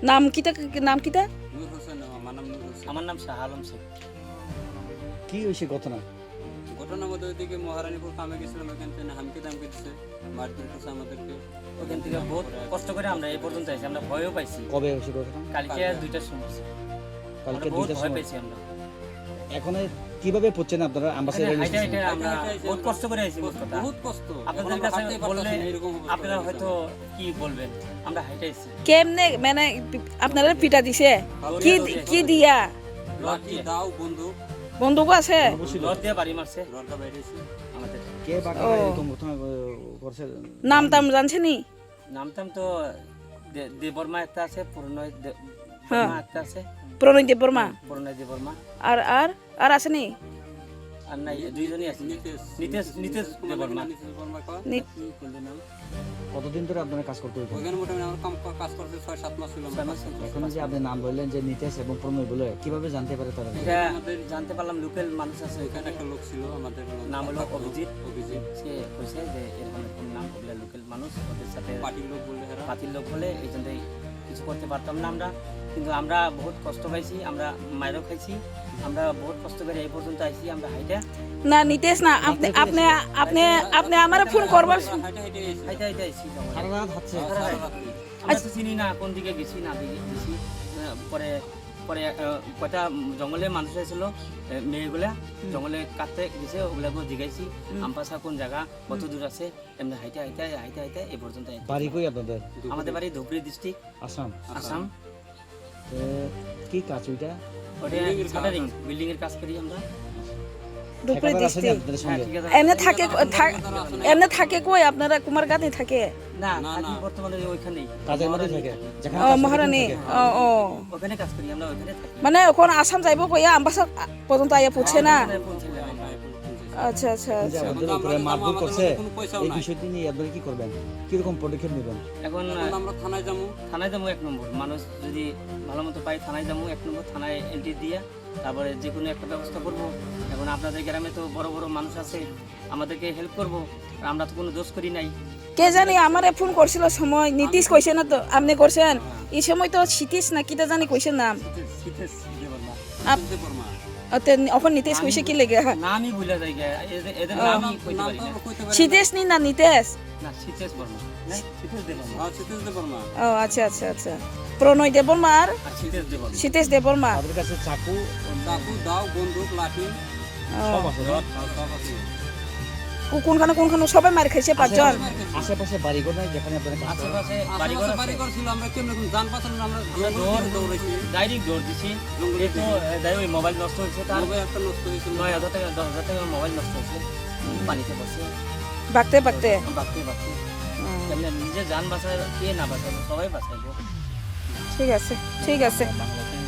নাম কিতা নূর হোসেন আমার নাম নূর হোসেন। আমার নাম শাহ আলম শেখ। কি হয়েছে ঘটনা মধ্যে ওইদিকে মহারানীপুর কামে গেছিলাম, ওইখান থেকে হামকে দামকে দিচ্ছে, মারপিট করছে আমাদেরকে। ওখান থেকে বহুত কষ্ট করে আমরা এই পর্যন্ত আইছি, আমরা ভয়ও পাইছি। কবে হয়েছে ঘটনা? কালকে 2টার সময়, কালকে বহুত 2টার ভয় সময়। পাইছি আমরা। এখন কিভাবে পড়ছেন আপনারা অ্যাম্বাসেডার? এটা আমরা বহুত কষ্ট করে আইছি, বহুত কষ্ট। আপনাদের কাছে বললে আপনারা হয়তো কি বলবেন, আমরা হাইটাইছি। কেমনে মানে আপনারা পিটা দিছে কি দিয়া? লাঠি দাও বন্দুক আছে? রড দিয়ে বাড়ি মারছে। রডটা বাইরেছে আমাদের কে বাটা এরকম ঘটনা করছে? নাম টাম জানছেনি? নামটাম তো দেববর্মা একটা আছে, প্রণয় দেববর্মা একটা আছে। প্রণয় দেববর্মা? প্রণয় দেববর্মা। আর আসেনি? আর নাই, দুইজনই আছে। নিতেশ দেববর্মা। কতদিন ধরে আপনারা কাজ করতে হইতো? ওখানে মোটামুটি আমার কাজ করতে 6-7 মাস ছিল। এখন যে আপনি নাম বললেন যে নিতেশ এবং প্রণয় বলে, কিভাবে জানতে পারে তারা? এটা আমাদের জানতে পারলাম, লোকাল মানুষ আছে এখানে একটা লোক ছিল আমাদের, নাম হলো অভিজিৎ। অভিজিৎ সে কইছে যে এরকম এরকম নাম, ওগুলা লোকাল মানুষ, ওদের সাথে পার্টির লোক বলে, পাতির লোক বলে এই জন্য কিছু করতে পারতাম না আমরা। কিন্তু আমরা বহুত কষ্ট পাইছি, আমরা মায়েরও খাইছি, আমরা বহুত কষ্ট করে এই পর্যন্ত আইছি। আমরা হাইটা না নিতেশ না, আপনি আমারে ফোন করবার হাইটা আইছি। সারা রাত হাঁটছে? আমরা তো চিনি না কোন দিকে গেছি না দিকে গেছি। পরে পরে কয়টা জঙ্গলে মানুষ এসেছিল, মেয়েগুলা জঙ্গলে কাটতে গেছে, ওগুলাকে জিজ্ঞাসি আমপাশা কোন জায়গা, কত দূর আছে। এমনি হাইটা এই পর্যন্ত। বাড়ি কই আপনাদের? আমাদের বাড়ি ধুবড়ি ডিস্ট্রিক্ট, আসাম। কি কাজ ওইটা? ওটা শাটারিং, বিল্ডিং এর কাজ করি আমরা। দুপুরে দিচ্ছি। ঠিক আছে। এমনে থাকে কই আপনারা? কুমারগাঁতে থাকে? না, আমি বর্তমানে ওইখানেই কাজের মধ্যে থাকে। ও মহারানী। ও ওখানে কাজ করি আমরা, ওইখানে থাকি। মানে ওখানে আসাম যাইব কইয়া আমবাসা পর্যন্ত আইয়া পৌঁছে না? আচ্ছা আচ্ছা আচ্ছা। আমাদের উপরে মারধর করছে, এই বিষয়টি নিয়ে আপনারা কি করবেন? কিরকম পদক্ষেপ নেবেন? এখন আমরা থানায় যাবো 1 নম্বর। মানুষ যদি ভালো মতো পাই থানায় যাবো 1 নম্বর, থানায় এন্ট্রি দিয়ে তারপরে যে কোনো একটা ব্যবস্থা করব। এখন আপনাদের গ্রামে তো বড় বড় মানুষ আছে, আমাদেরকে হেল্প করব, আমরা তো কোনো দোষ করি নাই। কে জানি আমারে ফোন করছিল সময়, নীতিশ কইছে না তো? আপনি করছেন এই সময় তো? সতীশ না কিটা জানি কইছে নাম। সিথিশ দেববর্মা। এখন নীতিশ কইছে কি লেগে? নামই ভুলে যাই, এদের নামই কইতে পারি না। সতীশ নি না নীতিশ? না, সিথিশ বর্মা, না সিথিশ দেববর্মা। সতীশ দেববর্মা। ও আচ্ছা আচ্ছা আচ্ছা। প্রণয় দেববর্মা আর সিথিশ দেববর্মা। সতীশ দেববর্মা। তাদের কাছে চাকু দাও, বন্দুক, লাঠি সব আছে। সব আছে। কোনখানে সবাই মার খাইছে? 5 জন? আশেপাশে বাড়িঘর নাই যেখানে আপনারা কাজ করেন? আশেপাশে বাড়িঘর ছিল, আমরা কেমন জান পাতাম না, আমরা দৌড়াইছি, ডাইরেক্ট দৌড় দিছি। তো ওই মোবাইল নষ্ট হয়েছে, তার একটা নষ্ট হয়েছিল। 9,000 টাকা 10,000 টাকা মোবাইল নষ্ট হয়েছে, পানিতে পড়ছে বাকতে বাঁচতে। এমনি নিজে জান বাঁচায়, কে না বাঁচাবো, সবাই বাঁচাইবো। ঠিক আছে ঠিক আছে। বাংলাদেশে